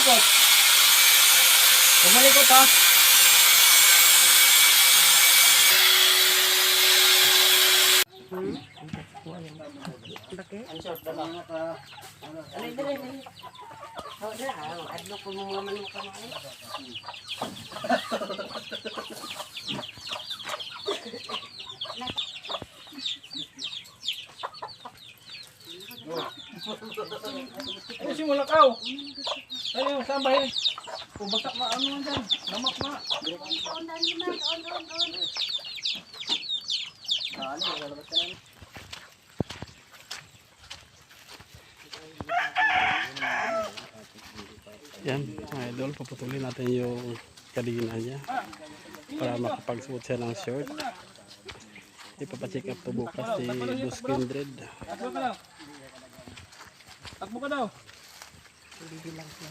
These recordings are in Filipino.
Bumalikot. Bumalikot ha. Bakit? Ang short na lang. Alay, dali. Oh, na. Adlok ko mga manok ka mga. Ay, si Mulakaw. Ay, saan ba yun? Pubasak ma, ano man dyan? Lamak ma. Yan, mga idol, paputulin natin yung kadina niya para makapagsuot siya ng short. Ipapacheck up to bukas si Boss Kindred. Takbo ka daw. Takbo ka daw. Bibilang siya.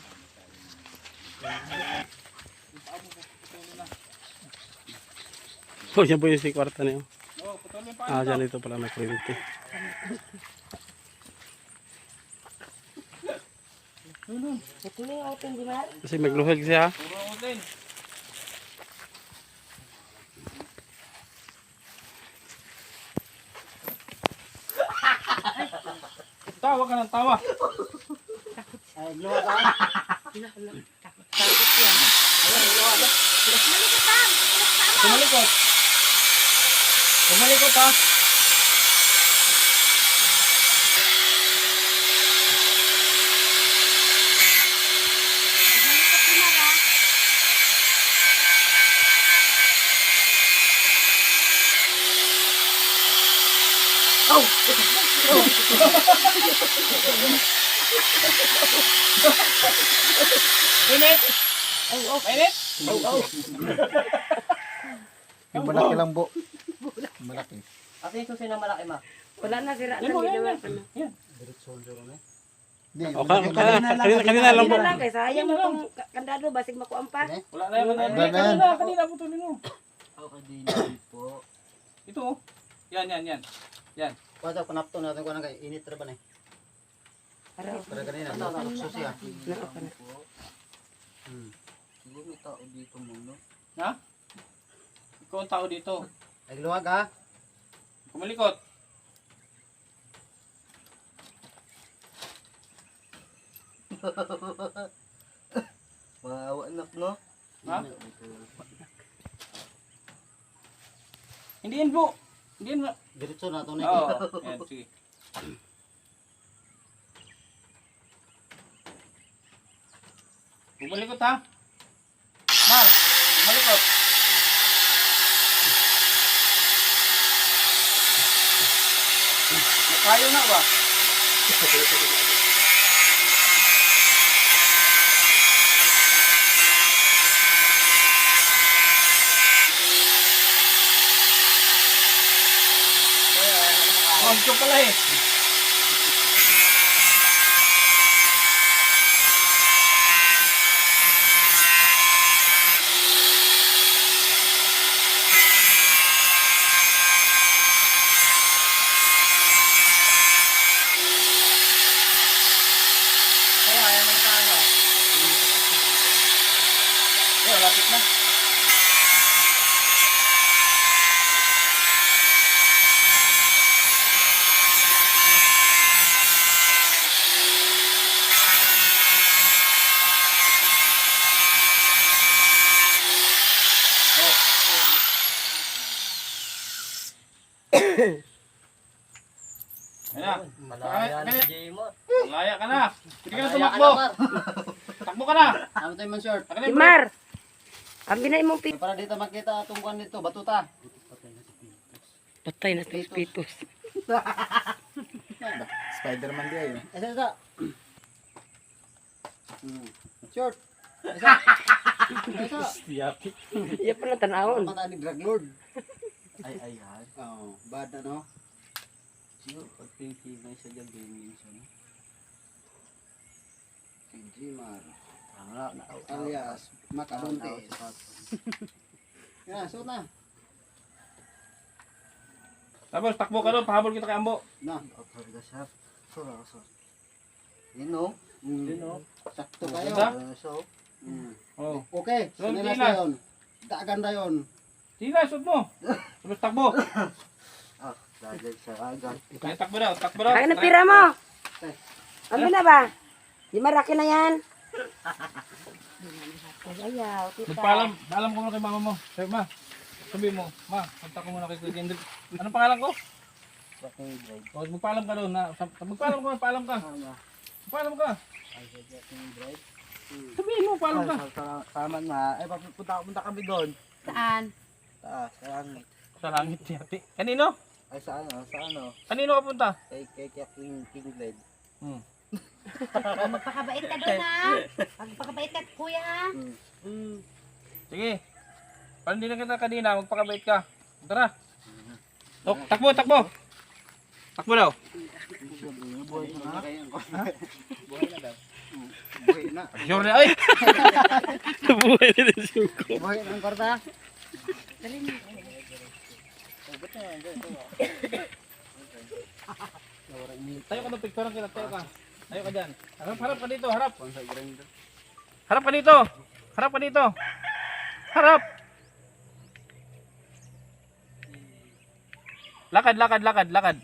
Oh, yan po yung si kwarta niyo. Oh, putulin pa. Ah, dyan ito pala nagprinte. Ito na yung auto, di ba? Kasi magluhag siya. Puro utin. Tawa ka ng tawa. Ay, luwa ka. Takot yan. Bumalikot. Bumalikot ha. Init. Init. Yung malaki lang bu. Malaki. Ate, ito sila malaki ma. Wala na, sira na. Yan mo, yan, ginawa yan. ko na. Yan. Hindi, O, kanina lang po. Kanina lang, kay sayang mo itong kandado, basig makuang pa. Wala na yan. Wala na yan. Kanina putulin mo. Okay, din po. Ito oh. Yan, yan, yan. Yan. Pwede ako panapto natin ko kay init ra ba na. Para kanina, nalukso siya. Siguro may tao dito mo, no? Ha? Ikaw ang tao dito. Ay luwag ha. Kumalikot. Maawa anak, no? Ha? Hindi yan po. Hindi yan. Diretso na to ni. Oo. Yan, sige. Bumalikot ha. Mar, bumalikot. Nakayo na ba? Oh, ito pala eh. Kaya, ayaw ng tayo. Eh, lapit na. Ayan na. Malaya na Jmar. Malaya ka na. Hindi ka na tumakbo. Takbo ka na. Ano tayo man short? Tagalin mo. Jmar! Ang binay mong pit. Para dito makita atong kuan dito, batuta. Patay na ito yung pitos. Spider-Man di ayo. Asa asa. Short. Asa. Asa. Iya pa na tanawon. Mata ni drug lord. Ay. Oh, bad na no. Siguro pag pinipigay sa dyan, ganyan siya. Si Jimar. Na. Alias Macabontes. Yan, suot na. Tapos takbo ka doon. Pahabol kita kay Ambo. Na. Sorry. Yun no? Sakto kayo. Ganda? So, Oh. okay. Yun, Sinilas Tina. na yun. Gaganda yun. Sige, shoot mo. Tapos takbo. Dahil sa agad. Kaya takbo daw, takbo daw. Kaya na pira mo. Ano na ba? Di maraki na yan. Ayaw, tita. Magpaalam, paalam ko muna kay mama mo. Sabi, ma, sabi mo, ma, punta ko muna kay Kuya Kendrick. Anong pangalan ko? O, magpaalam ka doon. Magpaalam ka, paalam ka. Paalam ka. Sabihin mo, paalam ka. Tama na. Ay, punta kami doon. Saan? Taas, sa langit. Sa langit yati. Kanino? Ay, sa ano? Kanino ka punta? Kay King Blade. Magpakabait ka doon ha. Magpakabait ka kuya ha. Sige. Parang hindi na kita kanina, magpakabait ka. Tara. Takbo, takbo. Takbo daw. Buhay na. Buhay na daw. Buhay na. Sure na, ay! Nabuhay na din siya ko. Buhay na ang korta. Tayo ka ng picture kita, tayo ka. Tayo ka dyan. Harap ka dito, harap. Harap ka dito. Harap ka dito. Harap. Lakad, lakad, lakad, lakad.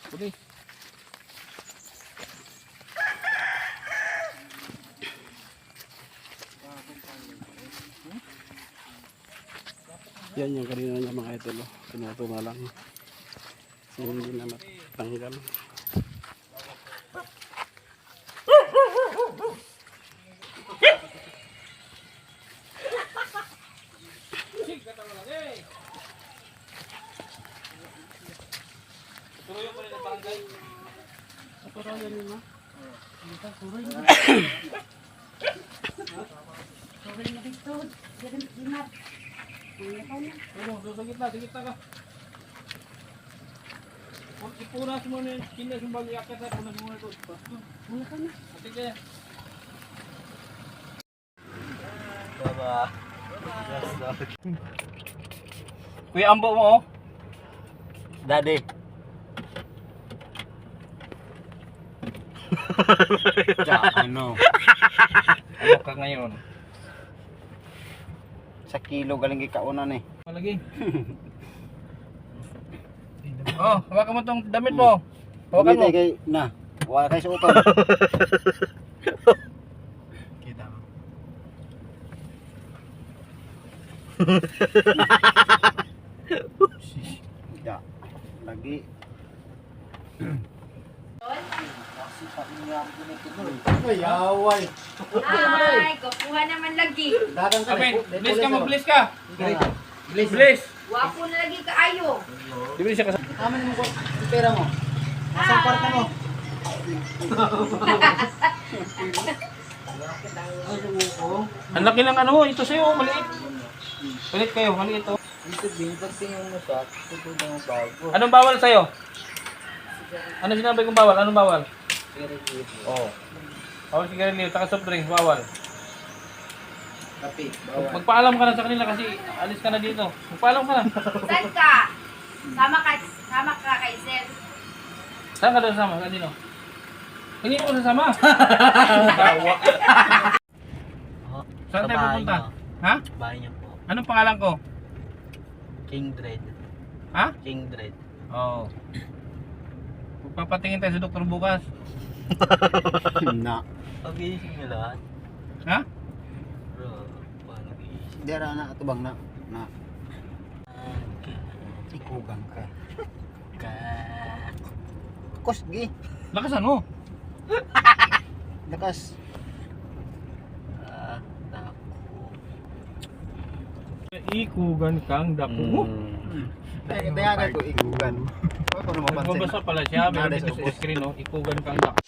Pudi. Yan yung kanina niya mga idol. Pinuto na lang. So, hindi na matanggal. Doon sa gitna ka. Ipunas mo na yung kinas yung bagi akit sa punas mo na ito. Muna ka na. Sige. Baba. Kuya Ambo mo oh. Daddy. Ano? Ano ka ngayon? Sa kilo galing gikaunan eh. Malagi. Oh, hawakan mo tong damit mo. Hawakan mo. Kay na. Wala kay suoton. Kita mo. Ya. Lagi. Ay, away. Ay, kukuha naman lagi. Dagang ka. Amen. Bless ka mo, bless ka. Bless. Bless. Wapo na lagi ka ayo. Di ba siya kasama? Aman mo ko yung pera mo. Nasaan kwarta mo? Ang laki ng ano mo, ito sa'yo, maliit. Maliit kayo, maliit oh. Dito din, pagtingin mo sa tutulong mo bago. Anong bawal sa'yo? Ano sinabi kong bawal? Anong bawal? Oh. Bawal sigarilyo, taka soft drinks, bawal. Kape, bawal. Magpaalam ka na sa kanila kasi alis ka na dito. Magpaalam ka na. Saan ka? Sama ka kay Sir. Saan ka doon sama? Kanino? Hindi mo sasama. Tawa. Saan tayo pupunta? Ha? Bahay niyo po. Anong pangalan ko? King Dread. Ha? King Dread. Oo. Oh. Magpapatingin tayo sa doktor bukas. Na. Pag-iisip nyo lahat. Ha? Bro, paano nag-iisip? Dera na atubang na. Na. Ikugang ka. Kos gi. Lakasan mo. Lakas. Ikugan kang dako. Dayagan ko ikugan. Ako na mapansin. Magbabasa pala siya, pero dito sa screen, no? Ikugan kang dako.